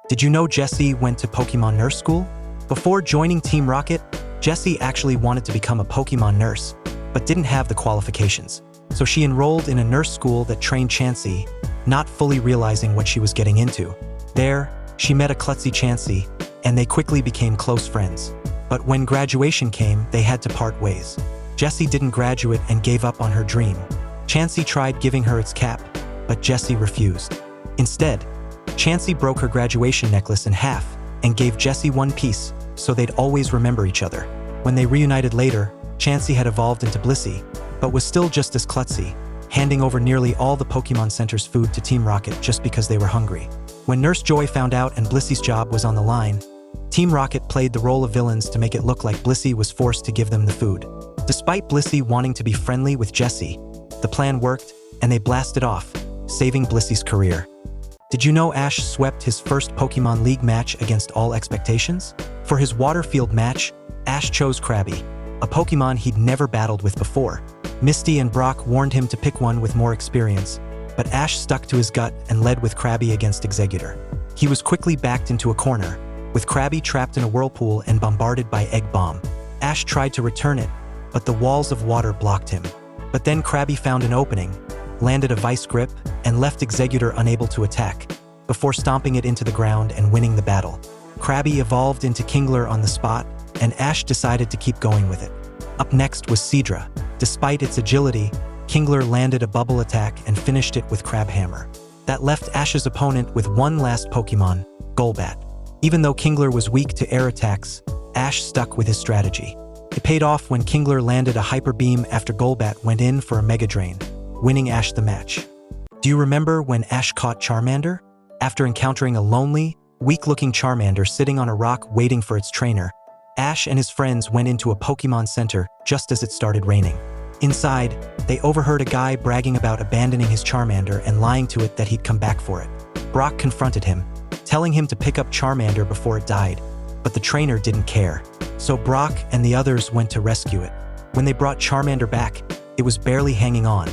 Did you know Jessie went to Pokemon Nurse School? Before joining Team Rocket, Jessie actually wanted to become a Pokemon nurse, but didn't have the qualifications. So she enrolled in a nurse school that trained Chansey, not fully realizing what she was getting into. There, she met a klutzy Chansey, and they quickly became close friends. But when graduation came, they had to part ways. Jessie didn't graduate and gave up on her dream. Chansey tried giving her its cap, but Jessie refused. Instead, Chansey broke her graduation necklace in half and gave Jessie one piece so they'd always remember each other. When they reunited later, Chansey had evolved into Blissey, but was still just as klutzy, handing over nearly all the Pokemon Center's food to Team Rocket just because they were hungry. When Nurse Joy found out and Blissey's job was on the line, Team Rocket played the role of villains to make it look like Blissey was forced to give them the food. Despite Blissey wanting to be friendly with Jessie, the plan worked and they blasted off, saving Blissey's career. Did you know Ash swept his first Pokemon League match against all expectations? For his Waterfield match, Ash chose Krabby, a Pokemon he'd never battled with before. Misty and Brock warned him to pick one with more experience, but Ash stuck to his gut and led with Krabby against Exeggutor. He was quickly backed into a corner, with Krabby trapped in a whirlpool and bombarded by Egg Bomb. Ash tried to return it, but the walls of water blocked him. But then Krabby found an opening, landed a Vice Grip, and left Exeggutor unable to attack, before stomping it into the ground and winning the battle. Krabby evolved into Kingler on the spot, and Ash decided to keep going with it. Up next was Seadra. Despite its agility, Kingler landed a bubble attack and finished it with Crab Hammer. That left Ash's opponent with one last Pokemon, Golbat. Even though Kingler was weak to air attacks, Ash stuck with his strategy. It paid off when Kingler landed a Hyper Beam after Golbat went in for a Mega Drain, winning Ash the match. Do you remember when Ash caught Charmander? After encountering a lonely, weak-looking Charmander sitting on a rock waiting for its trainer, Ash and his friends went into a Pokemon Center just as it started raining. Inside, they overheard a guy bragging about abandoning his Charmander and lying to it that he'd come back for it. Brock confronted him, telling him to pick up Charmander before it died, but the trainer didn't care. So Brock and the others went to rescue it. When they brought Charmander back, it was barely hanging on,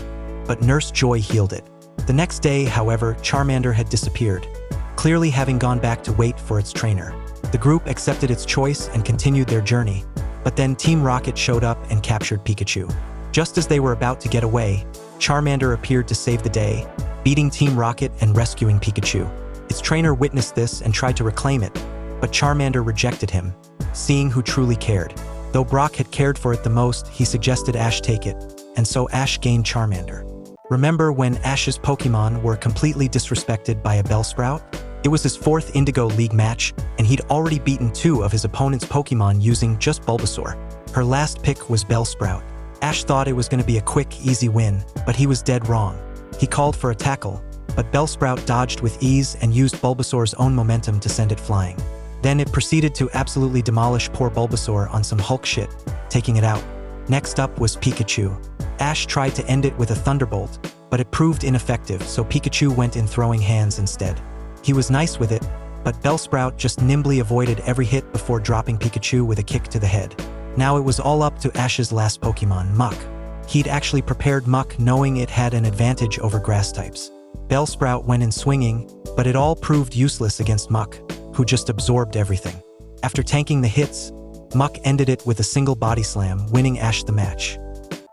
but Nurse Joy healed it. The next day, however, Charmander had disappeared, clearly having gone back to wait for its trainer. The group accepted its choice and continued their journey, but then Team Rocket showed up and captured Pikachu. Just as they were about to get away, Charmander appeared to save the day, beating Team Rocket and rescuing Pikachu. Its trainer witnessed this and tried to reclaim it, but Charmander rejected him, seeing who truly cared. Though Brock had cared for it the most, he suggested Ash take it, and so Ash gained Charmander. Remember when Ash's Pokemon were completely disrespected by a Bellsprout? It was his fourth Indigo League match, and he'd already beaten 2 of his opponent's Pokemon using just Bulbasaur. Her last pick was Bellsprout. Ash thought it was going to be a quick, easy win, but he was dead wrong. He called for a tackle, but Bellsprout dodged with ease and used Bulbasaur's own momentum to send it flying. Then it proceeded to absolutely demolish poor Bulbasaur on some Hulk shit, taking it out. Next up was Pikachu. Ash tried to end it with a Thunderbolt, but it proved ineffective, so Pikachu went in throwing hands instead. He was nice with it, but Bellsprout just nimbly avoided every hit before dropping Pikachu with a kick to the head. Now it was all up to Ash's last Pokemon, Muck. He'd actually prepared Muck knowing it had an advantage over grass types. Bellsprout went in swinging, but it all proved useless against Muck, who just absorbed everything. After tanking the hits, Muck ended it with a single body slam, winning Ash the match.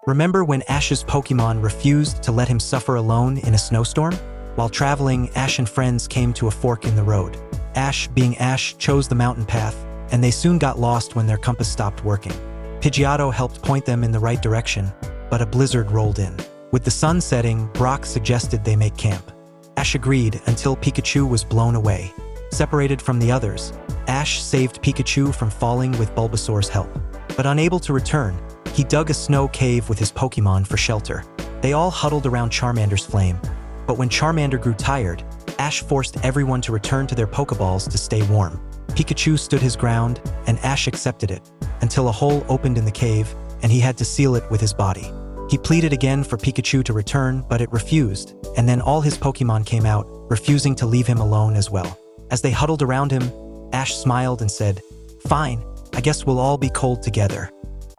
Remember when Ash's Pokemon refused to let him suffer alone in a snowstorm? While traveling, Ash and friends came to a fork in the road. Ash, being Ash, chose the mountain path, and they soon got lost when their compass stopped working. Pidgeotto helped point them in the right direction, but a blizzard rolled in. With the sun setting, Brock suggested they make camp. Ash agreed until Pikachu was blown away. Separated from the others, Ash saved Pikachu from falling with Bulbasaur's help. But unable to return, he dug a snow cave with his Pokemon for shelter. They all huddled around Charmander's flame, but when Charmander grew tired, Ash forced everyone to return to their Pokeballs to stay warm. Pikachu stood his ground, and Ash accepted it, until a hole opened in the cave, and he had to seal it with his body. He pleaded again for Pikachu to return, but it refused, and then all his Pokemon came out, refusing to leave him alone as well. As they huddled around him, Ash smiled and said, "Fine, I guess we'll all be cold together."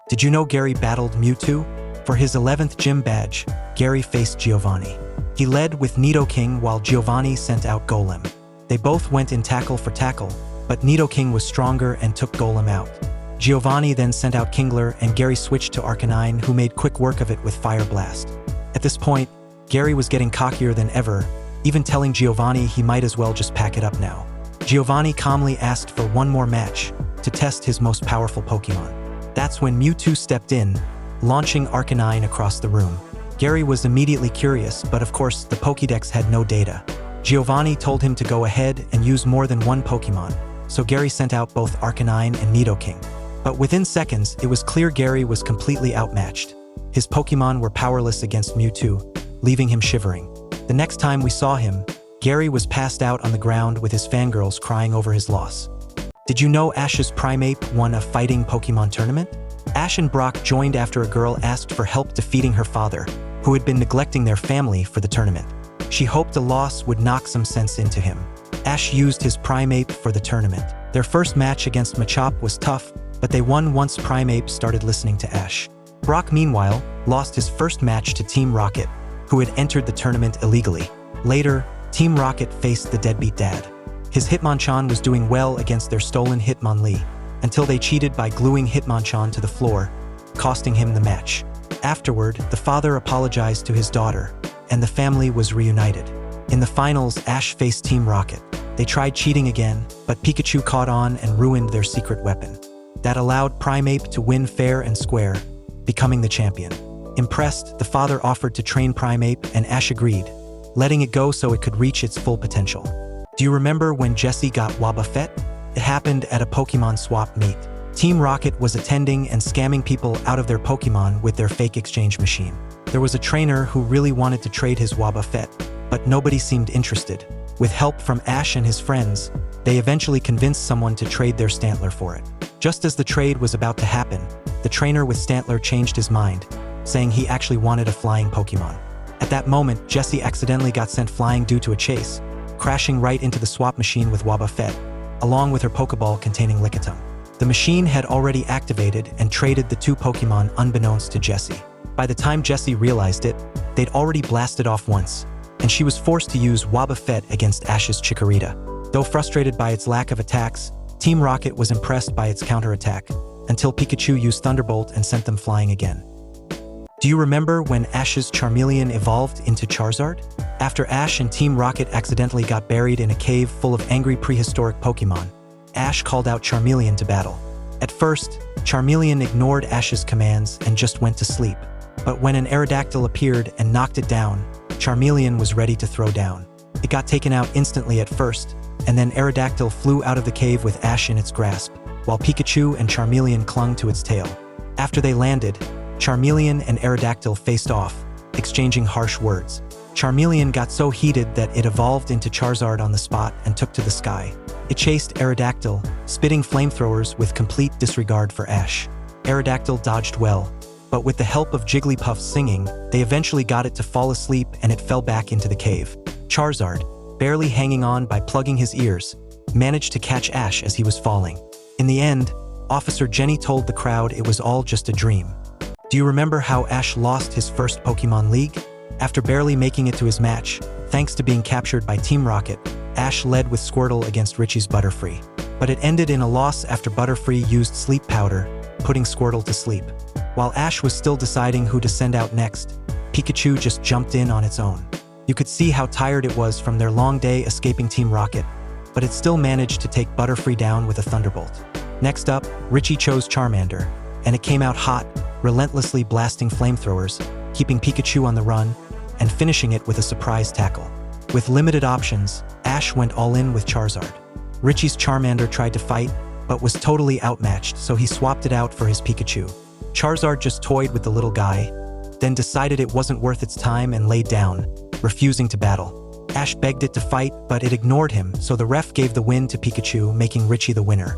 Did you know Gary battled Mewtwo? For his 11th gym badge, Gary faced Giovanni. He led with Nidoking while Giovanni sent out Golem. They both went in tackle for tackle, but Nidoking was stronger and took Golem out. Giovanni then sent out Kingler and Gary switched to Arcanine, who made quick work of it with Fire Blast. At this point, Gary was getting cockier than ever, even telling Giovanni he might as well just pack it up now. Giovanni calmly asked for one more match to test his most powerful Pokemon. That's when Mewtwo stepped in, launching Arcanine across the room. Gary was immediately curious, but of course the Pokédex had no data. Giovanni told him to go ahead and use more than one Pokemon, so Gary sent out both Arcanine and Nidoking. But within seconds, it was clear Gary was completely outmatched. His Pokemon were powerless against Mewtwo, leaving him shivering. The next time we saw him, Gary was passed out on the ground with his fangirls crying over his loss. Did you know Ash's Primeape won a fighting Pokemon tournament? Ash and Brock joined after a girl asked for help defeating her father, who had been neglecting their family for the tournament. She hoped a loss would knock some sense into him. Ash used his Primeape for the tournament. Their first match against Machop was tough, but they won once Primeape started listening to Ash. Brock, meanwhile, lost his first match to Team Rocket, who had entered the tournament illegally. Later, Team Rocket faced the deadbeat dad. His Hitmonchan was doing well against their stolen Hitmonlee, until they cheated by gluing Hitmonchan to the floor, costing him the match. Afterward, the father apologized to his daughter, and the family was reunited. In the finals, Ash faced Team Rocket. They tried cheating again, but Pikachu caught on and ruined their secret weapon. That allowed Primeape to win fair and square, becoming the champion. Impressed, the father offered to train Primeape, and Ash agreed, letting it go so it could reach its full potential. Do you remember when Jessie got Wobbuffet? It happened at a Pokemon swap meet. Team Rocket was attending and scamming people out of their Pokemon with their fake exchange machine. There was a trainer who really wanted to trade his Wobbuffet, but nobody seemed interested. With help from Ash and his friends, they eventually convinced someone to trade their Stantler for it. Just as the trade was about to happen, the trainer with Stantler changed his mind, saying he actually wanted a flying Pokemon. At that moment, Jessie accidentally got sent flying due to a chase, crashing right into the swap machine with Wobbuffet, along with her Pokeball containing Lickitung. The machine had already activated and traded the two Pokemon unbeknownst to Jessie. By the time Jessie realized it, they'd already blasted off once, and she was forced to use Wobbuffet against Ash's Chikorita. Though frustrated by its lack of attacks, Team Rocket was impressed by its counterattack, until Pikachu used Thunderbolt and sent them flying again. Do you remember when Ash's Charmeleon evolved into Charizard? After Ash and Team Rocket accidentally got buried in a cave full of angry prehistoric Pokemon, Ash called out Charmeleon to battle. At first, Charmeleon ignored Ash's commands and just went to sleep. But when an Aerodactyl appeared and knocked it down, Charmeleon was ready to throw down. It got taken out instantly at first, and then Aerodactyl flew out of the cave with Ash in its grasp, while Pikachu and Charmeleon clung to its tail. After they landed, Charmeleon and Aerodactyl faced off, exchanging harsh words. Charmeleon got so heated that it evolved into Charizard on the spot and took to the sky. It chased Aerodactyl, spitting flamethrowers with complete disregard for Ash. Aerodactyl dodged well, but with the help of Jigglypuff's singing, they eventually got it to fall asleep and it fell back into the cave. Charizard, barely hanging on by plugging his ears, managed to catch Ash as he was falling. In the end, Officer Jenny told the crowd it was all just a dream. Do you remember how Ash lost his first Pokemon League? After barely making it to his match, thanks to being captured by Team Rocket, Ash led with Squirtle against Richie's Butterfree. But it ended in a loss after Butterfree used Sleep Powder, putting Squirtle to sleep. While Ash was still deciding who to send out next, Pikachu just jumped in on its own. You could see how tired it was from their long day escaping Team Rocket, but it still managed to take Butterfree down with a Thunderbolt. Next up, Richie chose Charmander, and it came out hot, relentlessly blasting flamethrowers, keeping Pikachu on the run, and finishing it with a surprise tackle. With limited options, Ash went all in with Charizard. Richie's Charmander tried to fight, but was totally outmatched, so he swapped it out for his Pikachu. Charizard just toyed with the little guy, then decided it wasn't worth its time and laid down, refusing to battle. Ash begged it to fight, but it ignored him, so the ref gave the win to Pikachu, making Richie the winner.